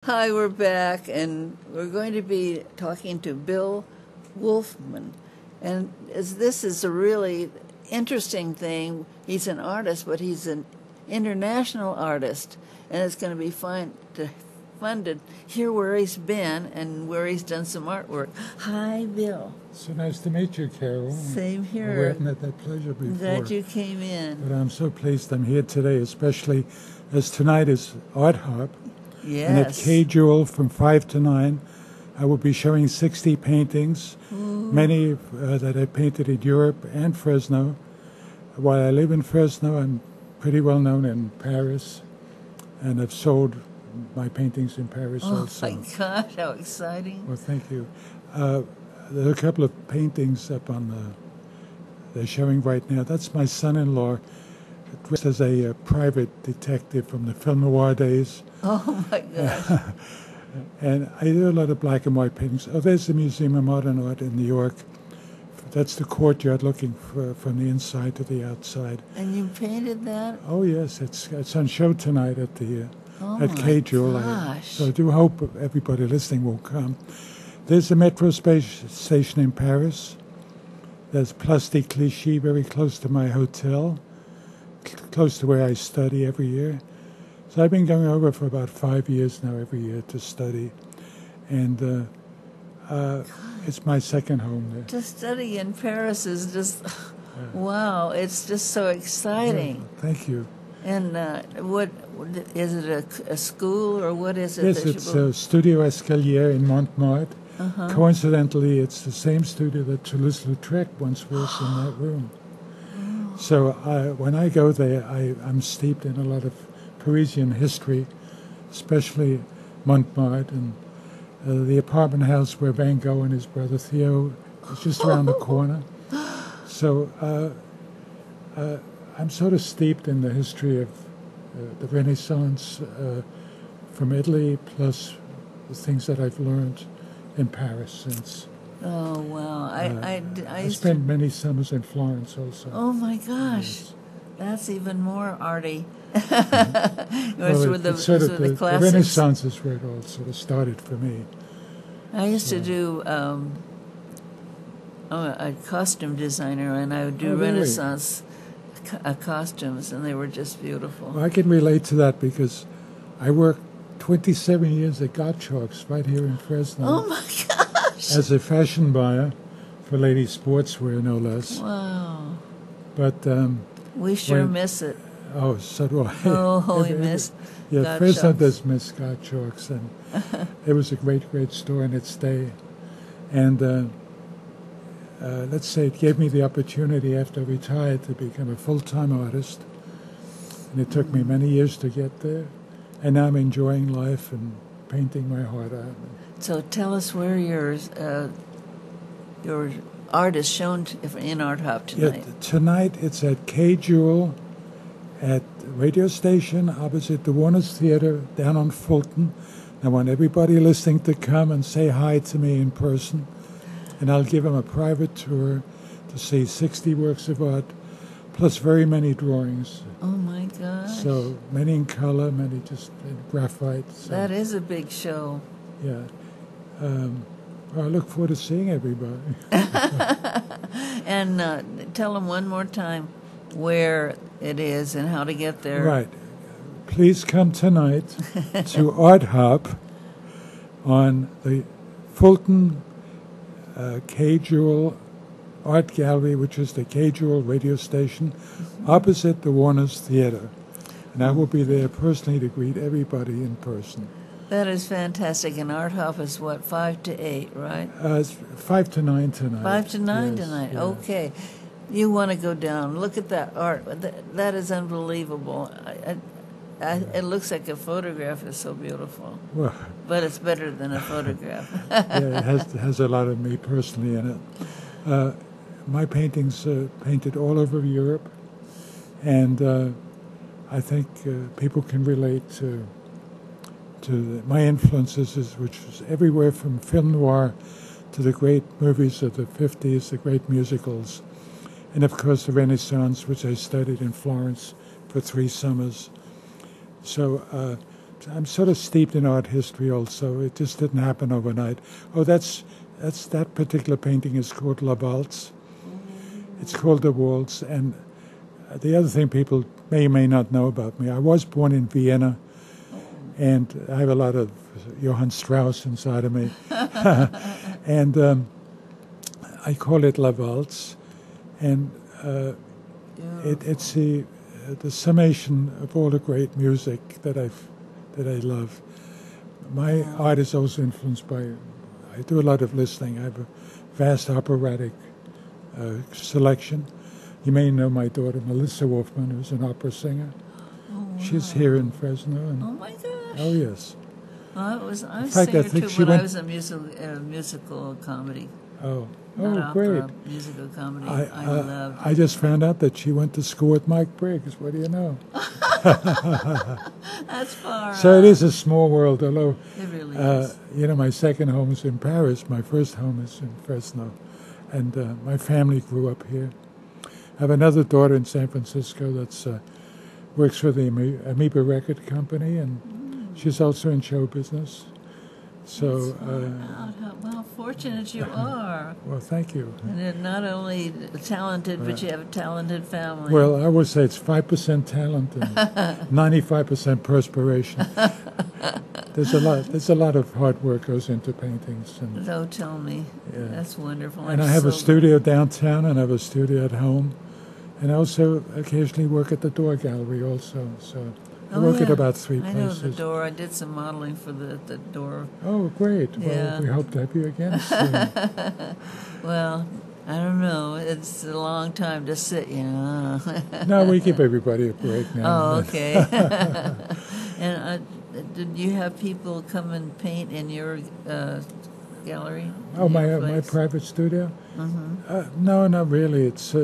Hi, we're back, and we're going to be talking to Bill Wolfmann. And this is a really interesting thing. He's an artist, but he's an international artist, and it's going to be fun to hear where he's been and where he's done some artwork. Hi, Bill. So nice to meet you, Carol. Same here. We haven't had that pleasure before. Glad you came in. But I'm so pleased I'm here today, especially as tonight is Art Hop. Yes. And at K Jewel from 5 to 9, I will be showing 60 paintings, many that I painted in Europe and Fresno. While I live in Fresno, I'm pretty well known in Paris, and I've sold my paintings in Paris also. Oh my gosh, how exciting. Well, thank you. There are a couple of paintings up on they're showing right now. That's my son-in-law, dressed as a private detective from the film noir days. Oh my gosh. And I do a lot of black and white paintings. Oh, there's the Museum of Modern Art in New York. That's the courtyard looking from the inside to the outside. And you painted that? Oh yes, it's on show tonight at K Jewel. So I do hope everybody listening will come. There's a metro station in Paris. There's Place des Clichy, very close to my hotel, close to where I study every year. So I've been going over for about 5 years now, every year to study, and it's my second home there. To study in Paris is just, wow, it's just so exciting. Yeah, thank you. And what is it, a school, or what is it? Yes, it's Studio Escalier in Montmartre. Coincidentally, it's the same studio that Toulouse-Lautrec once was in that room. So when I go there, I'm steeped in a lot of Parisian history, especially Montmartre, and the apartment house where Van Gogh and his brother Theo is just around the corner. So I'm sort of steeped in the history of the Renaissance from Italy, plus the things that I've learned in Paris since. Oh, wow. I spent many summers in Florence also. Oh, my gosh. Yes. That's even more arty. The Renaissance is where it all sort of started for me. I used to do, I'm a costume designer, and I would do Renaissance costumes, and they were just beautiful. Well, I can relate to that because I worked 27 years at Gottschalk's right here in Fresno. Oh, my gosh. As a fashion buyer for ladies' sportswear, no less. Wow. But we sure miss it. Oh, so do I. Oh, we miss Yeah, Fresno does miss Gottschalk's, and it was a great, great store in its day. And let's say it gave me the opportunity after I retired to become a full-time artist. And it took me many years to get there. And now I'm enjoying life and painting my heart out. So tell us where your art is shown in Art Hop tonight. Yeah, tonight it's at K Jewel at the radio station opposite the Warner's Theater down on Fulton. I want everybody listening to come and say hi to me in person. And I'll give them a private tour to see 60 works of art, plus very many drawings. Oh, my gosh. So many in color, many just in graphite. So. That is a big show. Yeah. I look forward to seeing everybody. And tell them one more time where it is and how to get there. Right. Please come tonight to Art Hop on the Fulton K Jewel Art Gallery, which is the K Jewel radio station, opposite the Warner's Theater. And I will be there personally to greet everybody in person. That is fantastic. And Art Hop is what, 5 to 8, right? It's 5 to 9 tonight. 5 to 9 tonight. Yeah. Okay. You want to go down. Look at that art. That is unbelievable. It looks like a photograph. Is so beautiful. Well, but it's better than a photograph. Yeah, it has a lot of me personally in it. My paintings are painted all over Europe, and I think people can relate to my influences, which is everywhere from film noir to the great movies of the 50s, the great musicals, and of course the Renaissance, which I studied in Florence for 3 summers. So I'm sort of steeped in art history also. It just didn't happen overnight. Oh, that particular painting is called La Valse. It's called The Waltz. And the other thing people may or may not know about me, I was born in Vienna, and I have a lot of Johann Strauss inside of me. And I call it La Valse. And it's the summation of all the great music that I love. My art is also influenced by, I do a lot of listening. I have a vast operatic selection. You may know my daughter, Melissa Wolfmann, who's an opera singer. Oh, wow. She's here in Fresno. And, oh, my gosh. Oh, yes. Well, I was a singer, too, but I was a musical comedy. Oh, Not great. Opera, musical comedy. I loved it. I just found out that she went to school with Mike Briggs. What do you know? That's far So it is a small world, although, it really is. You know, my second home is in Paris. My first home is in Fresno. And my family grew up here. I have another daughter in San Francisco that's works for the Amoeba Record Company, and she's also in show business. So, how fortunate you are. Well, thank you. And you're not only talented, but you have a talented family. Well, I would say it's 5% talent and 95% perspiration. There's a lot of hard work goes into paintings. And, don't tell me. Yeah. That's wonderful. And I have a studio downtown, and I have a studio at home, and I also occasionally work at the Door Gallery also. So I work at about 3 places. I know the Door. I did some modeling for the Door. Oh, great. Yeah. Well, we hope to have you again soon. Well, I don't know. It's a long time to sit, you know. No, we give everybody a break now. Oh, okay. And did you have people come and paint in your gallery? Oh, my private studio? Mm-hmm. No, not really. It's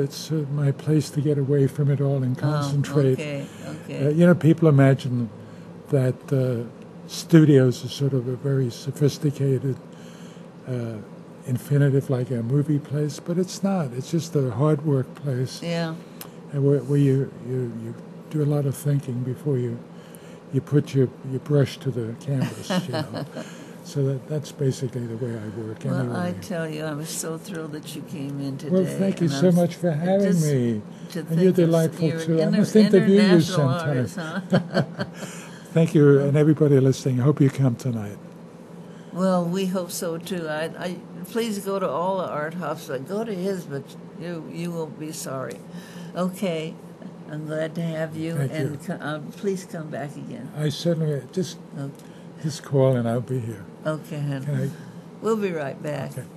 my place to get away from it all and concentrate. Oh, okay. You know, people imagine that studios are sort of a very sophisticated infinitive, like a movie place, but it's not. It's just a hard work place. Yeah. And where you do a lot of thinking before you put your brush to the canvas, you know. So that's basically the way I work. Well, anyway. I tell you, I was so thrilled that you came in today. Well, thank you so much for having me. And you're delightful, too. I must interview you sometime. Artist, huh? Thank you, and everybody listening. I hope you come tonight. Well, we hope so, too. I please go to all the art hops. Go to his, but you won't be sorry. Okay. I'm glad to have you. Thank you. Please come back again. I certainly just call and I'll be here. Okay, honey. We'll be right back. Okay.